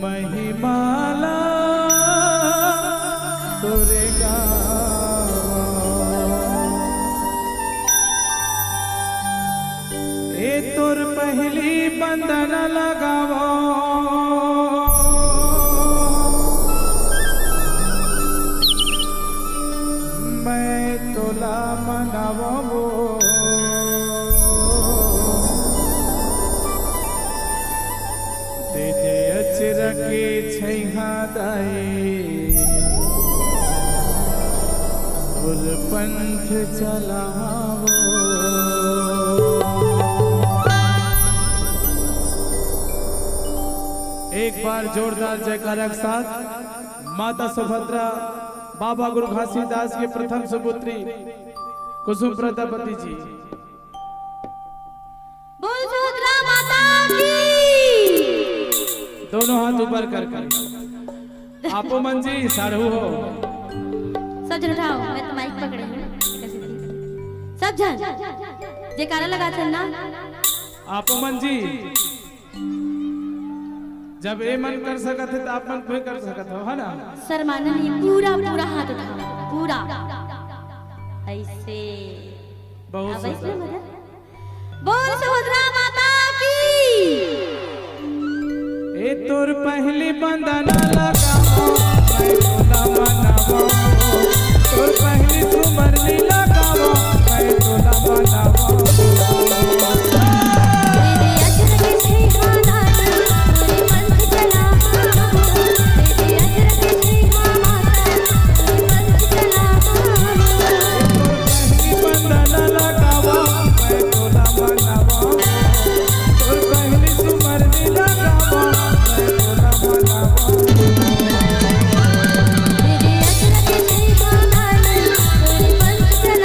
महिमाला तोरे ए तोर पहली बंदन लगावो मैं तोला मनावो तेजे अचरके छैहा दाई और पंथ चलावो। एक बार जोरदार जयकारा के साथ माता सुभद्रा बाबा गुरु घासीदास के प्रथम सुपुत्री कुसुम प्रजापति जी। बोल सुभद्रा माता की। दोनों हाथ ऊपर कर आपो मन जी साढ़ू हो। सब जन उठाओ, मैं तो माइक पकड़े हूँ। सब जन जयकारा लगा चलना। आपो मन जी जब ये मन कर सकत है तो आप मन कोई कर सकत हो, है ना? शर्माना नहीं, पूरा पूरा हाथ उठाओ, पूरा ऐसे। बहुत सुंदर। बोल सुभद्रा माता की। ए तोर पहली बंदन लगाओ मैं तोला मनावो, तोर पहली सुमरनी लगाओ मैं तोला मनावो। चला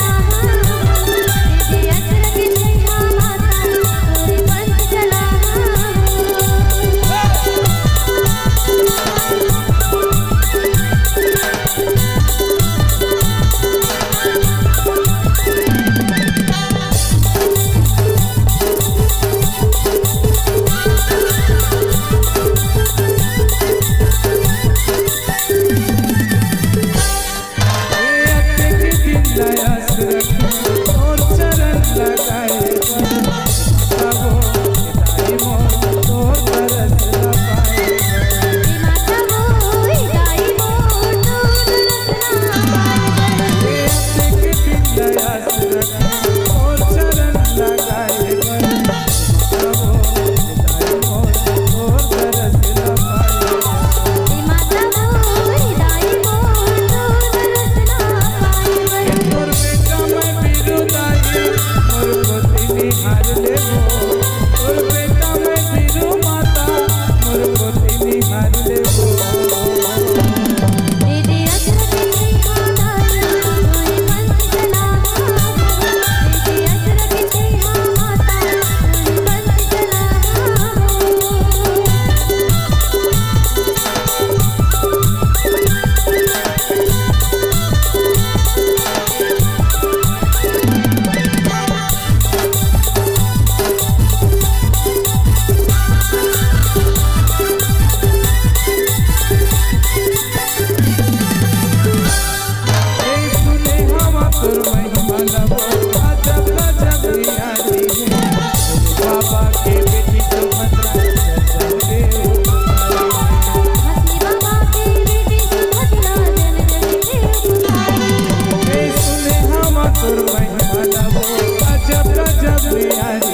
में आज